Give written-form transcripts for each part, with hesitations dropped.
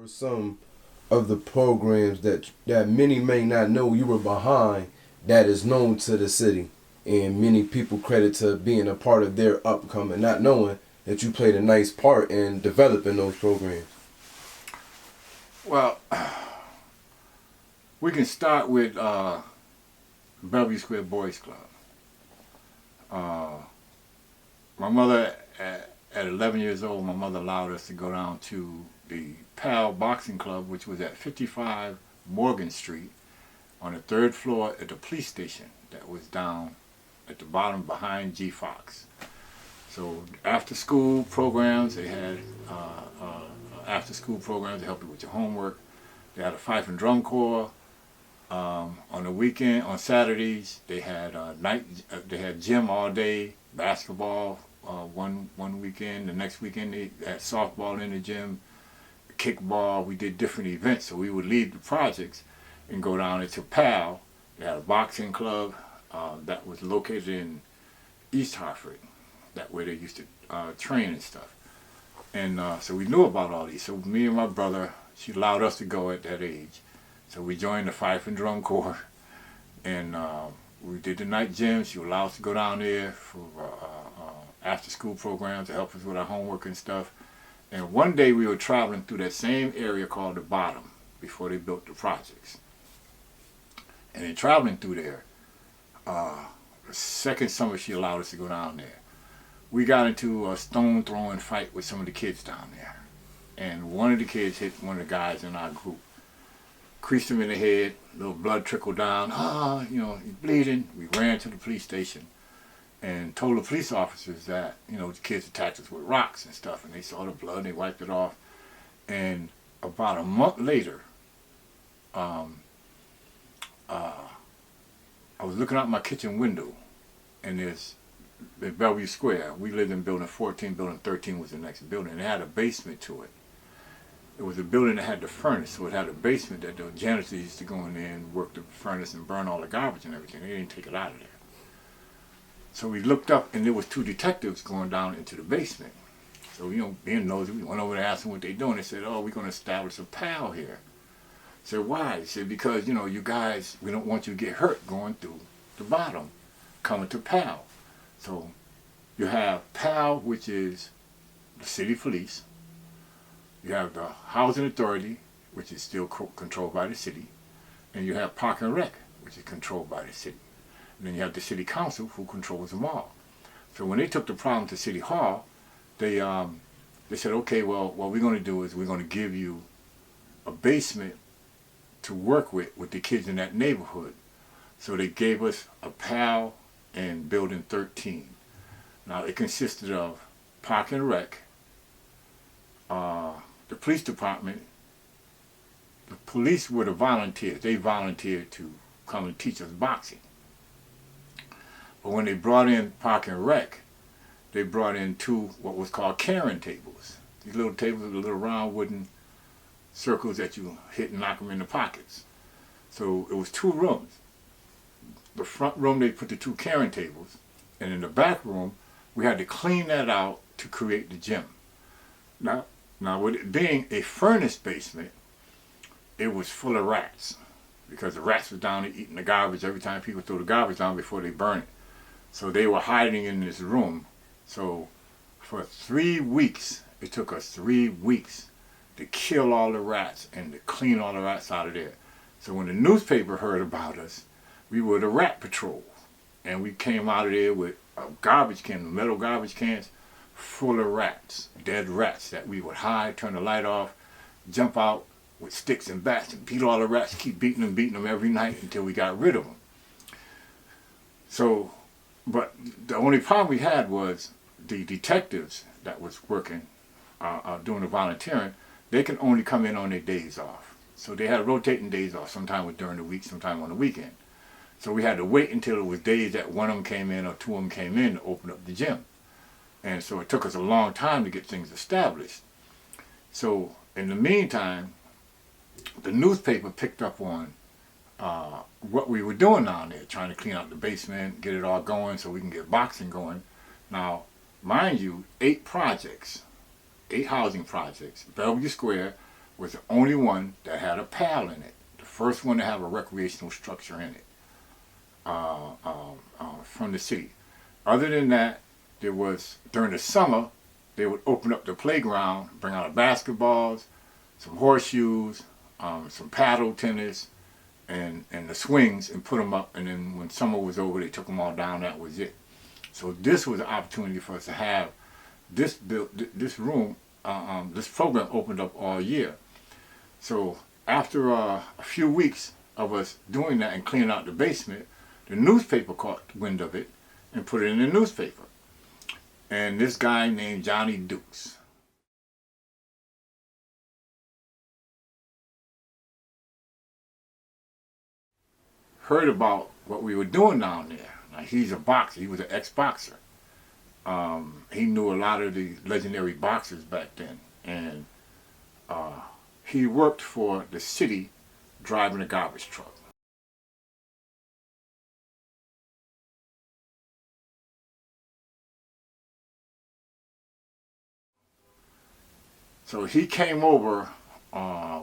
Or some of the programs that many may not know you were behind that is known to the city, and many people credit to being a part of their upcoming, not knowing that you played a nice part in developing those programs? Well, we can start with Bellevue Square Boys Club. My mother, at 11 years old, my mother allowed us to go down to the PAL Boxing Club, which was at 55 Morgan Street on the third floor at the police station that was down at the bottom behind G Fox. So after school programs, they had after school programs to help you with your homework. They had a fife and drum corps. On the weekend, on Saturdays, they had they had gym all day, basketball one weekend. The next weekend they had softball in the gym, kickball. We did different events, so we would leave the projects and go down into PAL. They had a boxing club that was located in East Hartford. That where they used to train and stuff. And so we knew about all these. So me and my brother, she allowed us to go at that age. So we joined the fife and drum corps, and we did the night gym. She allowed us to go down there for after school programs to help us with our homework and stuff. And one day we were traveling through that same area called the Bottom before they built the projects. And in traveling through there, the second summer she allowed us to go down there, we got into a stone throwing fight with some of the kids down there. And one of the kids hit one of the guys in our group, creased him in the head, little blood trickled down, he's bleeding. We ran to the police station and told the police officers that, the kids attacked us with rocks and stuff, and they saw the blood and they wiped it off. And about a month later, I was looking out my kitchen window, and there's at Bellevue Square. We lived in building 14, building 13 was the next building. It had a basement to it. It was a building that had the furnace, so it had a basement that the janitors used to go in there and work the furnace and burn all the garbage and everything. They didn't take it out of there. So we looked up, and there was two detectives going down into the basement. So, being nosy, we went over there, asked them what they're doing. They said, we're going to establish a PAL here. I said, why? They said, because, you guys, we don't want you to get hurt going through the Bottom, coming to PAL. So you have PAL, which is the city police. You have the Housing Authority, which is still controlled by the city. And you have Park and Rec, which is controlled by the city. And then you have the city council, who controls them all. So when they took the problem to City Hall, they said, okay, well, what we're going to do is we're going to give you a basement to work with the kids in that neighborhood. So they gave us a PAL in Building 13. Now, it consisted of Park and Rec, the police department. The police were the volunteers. They volunteered to come and teach us boxing. But when they brought in Park and Rec, they brought in two what was called Karen tables. These little tables with the little round wooden circles that you hit and knock them in the pockets. So it was two rooms. The front room, they put the two Karen tables, and in the back room, we had to clean that out to create the gym. Now with it being a furnace basement, it was full of rats, because the rats were down there eating the garbage every time people threw the garbage down before they burn it. So they were hiding in this room. So for 3 weeks, it took us 3 weeks to kill all the rats and to clean all the rats out of there. So when the newspaper heard about us, we were the rat patrol. And we came out of there with a garbage can, metal garbage cans, full of rats, dead rats that we would hide, turn the light off, jump out with sticks and bats and beat all the rats, keep beating them every night until we got rid of them. So, but the only problem we had was the detectives that was working, doing the volunteering, they can only come in on their days off. So they had rotating days off. Sometime was during the week, sometime on the weekend. So we had to wait until it was days that one of them came in or two of them came in to open up the gym. And so it took us a long time to get things established. So in the meantime, the newspaper picked up on what we were doing down there, trying to clean out the basement, get it all going so we can get boxing going. Now, mind you, 8 projects, 8 housing projects, Bellevue Square, was the only one that had a PAL in it. The first one to have a recreational structure in it from the city. Other than that, there was, during the summer, they would open up the playground, bring out basketballs, some horseshoes, some paddle tennis, and the swings, and put them up. And then when summer was over, they took them all down. That was it. So this was an opportunity for us to have this room, this program opened up all year. So after a few weeks of us doing that and cleaning out the basement, the newspaper caught wind of it and put it in the newspaper. And this guy named Johnny Dukes heard about what we were doing down there. Now, he's a boxer. He was an ex-boxer. He knew a lot of the legendary boxers back then. And he worked for the city driving a garbage truck. So he came over,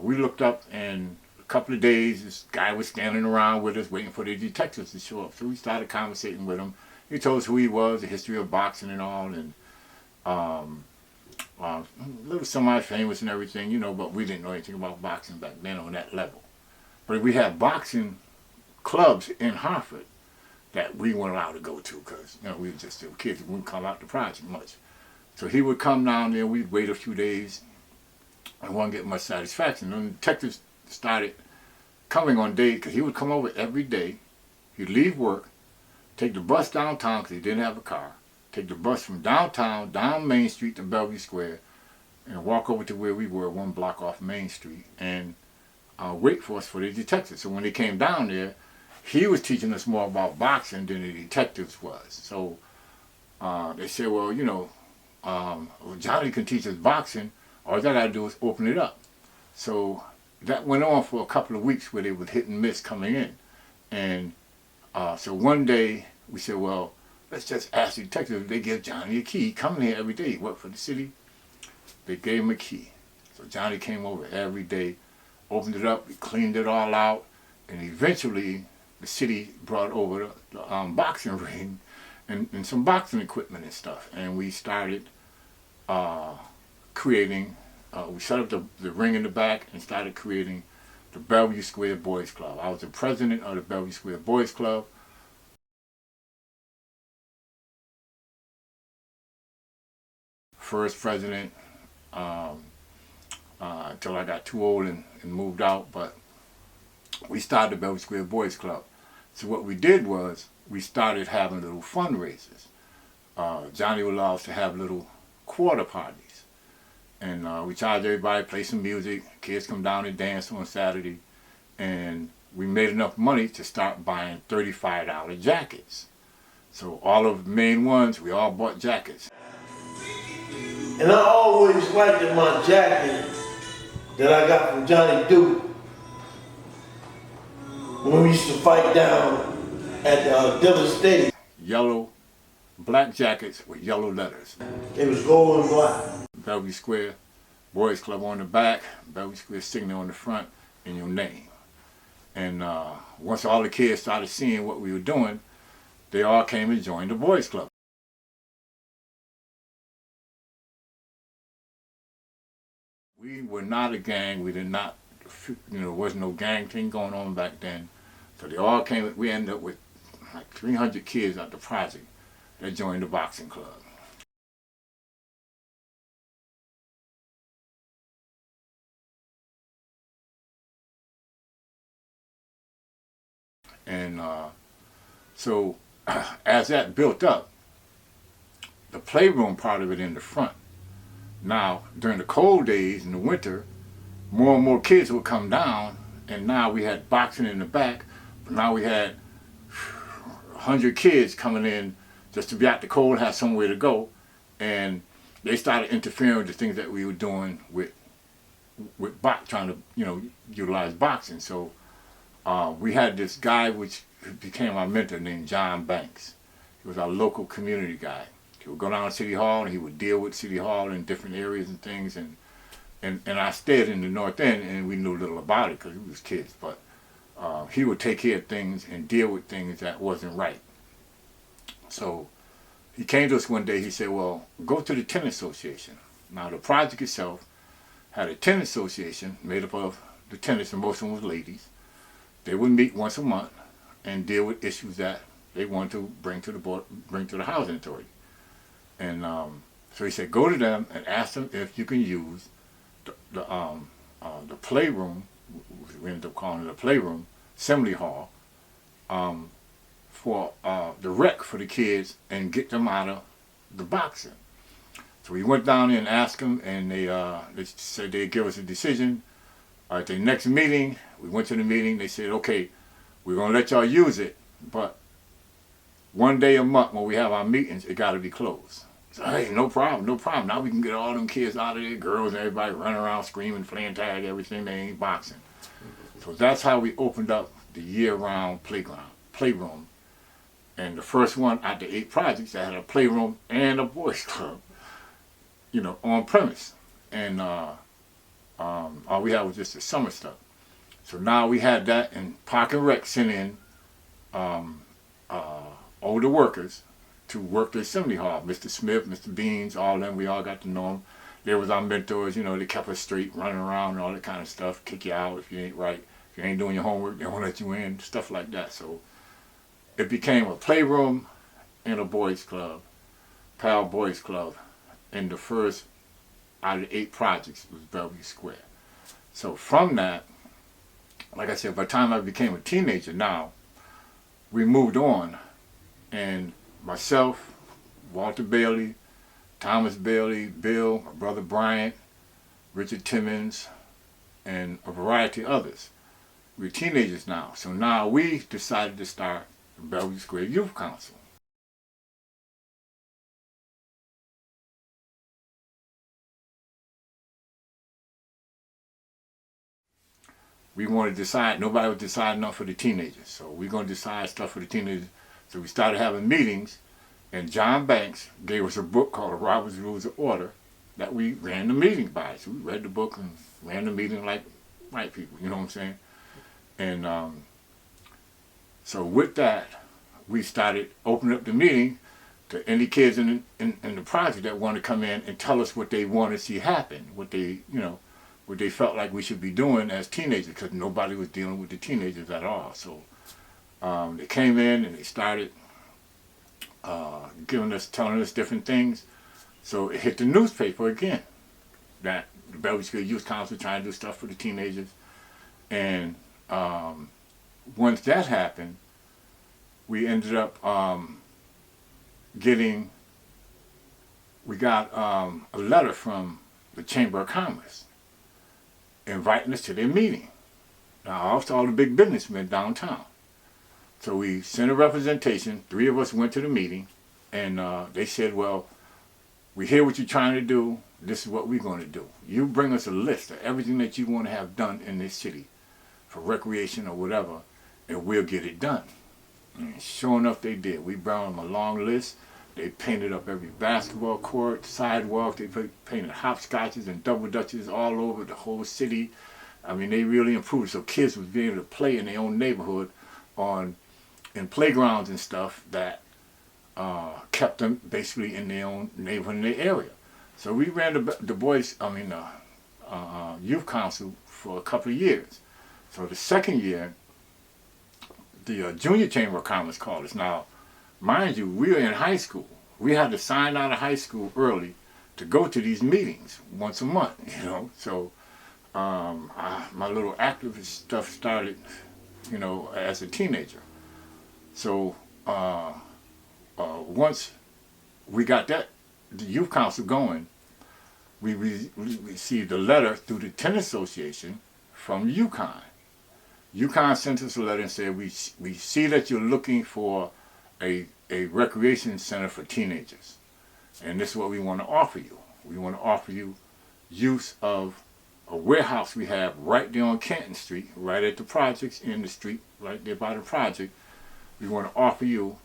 we looked up, and a couple of days this guy was standing around with us waiting for the detectives to show up. So we started conversating with him. He told us who he was, the history of boxing and all, and a little semi-famous and everything, you know, but we didn't know anything about boxing back then on that level. But we had boxing clubs in Hartford that we weren't allowed to go to because, you know, we were just still kids. We wouldn't come out the project much. So he would come down there, we'd wait a few days, and wouldn't get much satisfaction. And the detectives started coming on days, because he would come over every day. He'd leave work, take the bus downtown, because he didn't have a car, take the bus from downtown, down Main Street to Bellevue Square, and walk over to where we were, 1 block off Main Street, and wait for us for the detectives. So when they came down there, he was teaching us more about boxing than the detectives was. So they said, well, you know, Johnny can teach us boxing. All that I do is open it up. So that went on for a couple of weeks where they would hit and miss coming in. And so one day we said, well, let's just ask the detectives if they give Johnny a key. He come here every day. He worked for the city. They gave him a key. So Johnny came over every day, opened it up, we cleaned it all out, and eventually the city brought over the boxing ring and some boxing equipment and stuff. And we started creating, we set up the ring in the back and started creating the Bellevue Square Boys Club. I was the president of the Bellevue Square Boys Club. First president until I got too old and moved out, but we started the Bellevue Square Boys Club. So what we did was we started having little fundraisers. Johnny would allow us to have little quarter parties. And we charged everybody, play some music, kids come down and dance on Saturday. And we made enough money to start buying $35 jackets. So all of the main ones, we all bought jackets. And I always liked in my jacket that I got from Johnny Duke when we used to fight down at Diller Stadium. Yellow, black jackets with yellow letters. It was gold and black. Bellevue Square Boys Club on the back, Bellevue Square Segment on the front, and your name. And once all the kids started seeing what we were doing, they all came and joined the Boys Club. We were not a gang. We did not, there wasn't no gang thing going on back then. So they all came, we ended up with like 300 kids at the project that joined the boxing club. And so as that built up, the playroom part of it in the front. Now, during the cold days in the winter, more and more kids would come down, and now we had boxing in the back, but now we had 100 kids coming in just to be out the cold, have somewhere to go, and they started interfering with the things that we were doing with trying to, utilize boxing. So we had this guy which became our mentor named John Banks. He was our local community guy. He would go down to City Hall and he would deal with City Hall in different areas and things, and and I stayed in the North End, and we knew little about it because we was kids. But he would take care of things and deal with things that wasn't right. So he came to us one day. He said, "Well, go to the tenant association." Now the project itself had a tenant association made up of the tenants, and most of them was ladies. They would meet once a month and deal with issues that they wanted to bring to the board, bring to the housing authority. And so he said, go to them and ask them if you can use the playroom. We ended up calling it a playroom, assembly hall, for the rec for the kids and get them out of the boxing. So we went down there and asked them, and they said they'd give us a decision. At the next meeting, we went to the meeting. They said, okay, we're going to let y'all use it, but one day a month when we have our meetings, it got to be closed. So, hey, no problem, no problem. Now we can get all them kids out of there, girls and everybody running around screaming, playing tag, everything. They ain't boxing. So that's how we opened up the year-round playroom. And the first one out the 8 projects that had a playroom and a boys club, you know, on premise. And all we had was just the summer stuff. So now we had that, and Park and Rec sent in older workers to work the assembly hall. Mr. Smith, Mr. Beans, all of them, we all got to know them. They was our mentors, you know, they kept us straight, running around and all that kind of stuff, kick you out if you ain't right. If you ain't doing your homework, they won't let you in, stuff like that. So it became a playroom and a boys club, Pal Boys Club, and the first out of the 8 projects was Bellevue Square. So from that, like I said, by the time I became a teenager now, we moved on, and myself, Walter Bailey, Thomas Bailey, Bill, my brother Bryant, Richard Timmons, and a variety of others. We're teenagers now, so now we decided to start the Bellevue Square Youth Council. We wanted to decide, nobody was deciding enough for the teenagers, so we're going to decide stuff for the teenagers. So we started having meetings, and John Banks gave us a book called Robert's Rules of Order that we ran the meeting by. So we read the book and ran the meeting like white people, you know what I'm saying? And so with that, we started opening up the meeting to any kids in the project that want to come in and tell us what they want to see happen, what they, you know, what they felt like we should be doing as teenagers, because nobody was dealing with the teenagers at all. So they came in and they started telling us different things. So it hit the newspaper again that the Bellevue Square Youth Council trying to do stuff for the teenagers. And once that happened, we ended up we got a letter from the Chamber of Commerce inviting us to their meeting. Now, also all the big businessmen downtown. So we sent a representation. 3 of us went to the meeting, and they said, well, we hear what you're trying to do. This is what we're going to do. You bring us a list of everything that you want to have done in this city for recreation or whatever, and we'll get it done. And sure enough, they did. We brought them a long list. They painted up every basketball court, sidewalk. They painted hopscotches and double dutches all over the whole city. I mean, they really improved. So kids would be able to play in their own neighborhood in playgrounds and stuff that kept them basically in their own neighborhood, in their area. So we ran the youth council for a couple of years. So the second year, the Junior Chamber of Commerce called us. Now, mind you, we were in high school. We had to sign out of high school early to go to these meetings once a month, you know. So my little activist stuff started, you know, as a teenager. So once we got the youth council going, we received a letter through the tennis association from UConn. UConn sent us a letter and said, we see that you're looking for a recreation center for teenagers, and this is what we want to offer you. We want to offer you use of a warehouse we have right there on Canton Street, right at the projects in the street, right there by the project. We want to offer you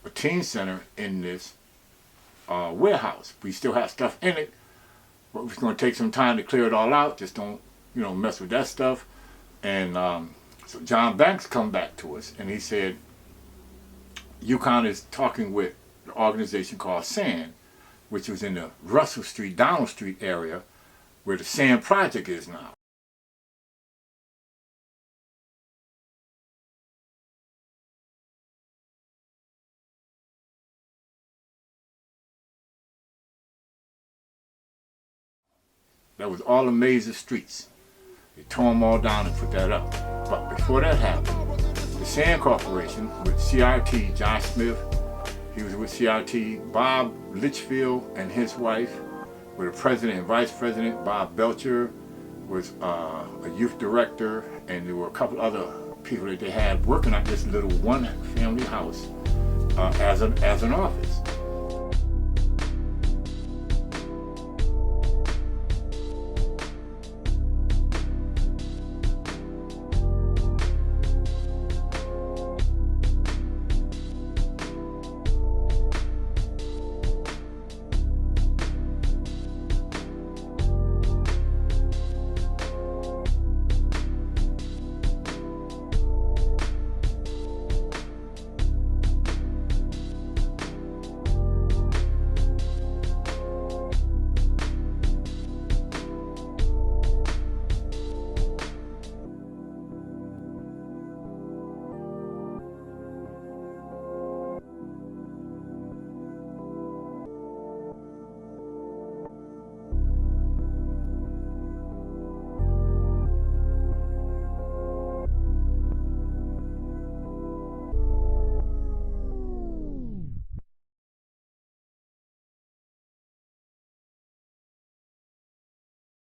a teen center in this warehouse. We still have stuff in it, but it's going to take some time to clear it all out. Just don't, mess with that stuff. And so John Banks come back to us, and he said, UConn is talking with the organization called SAND, which was in the Russell Street, Donald Street area, where the SAND project is now. That was all the major streets. They tore them all down and put that up. But before that happened, the SAND Corporation with CRT, Josh Smith, he was with CRT, Bob Litchfield and his wife were the president and vice president. Bob Belcher was a youth director, and there were a couple other people that they had working at this little one-family house as an office.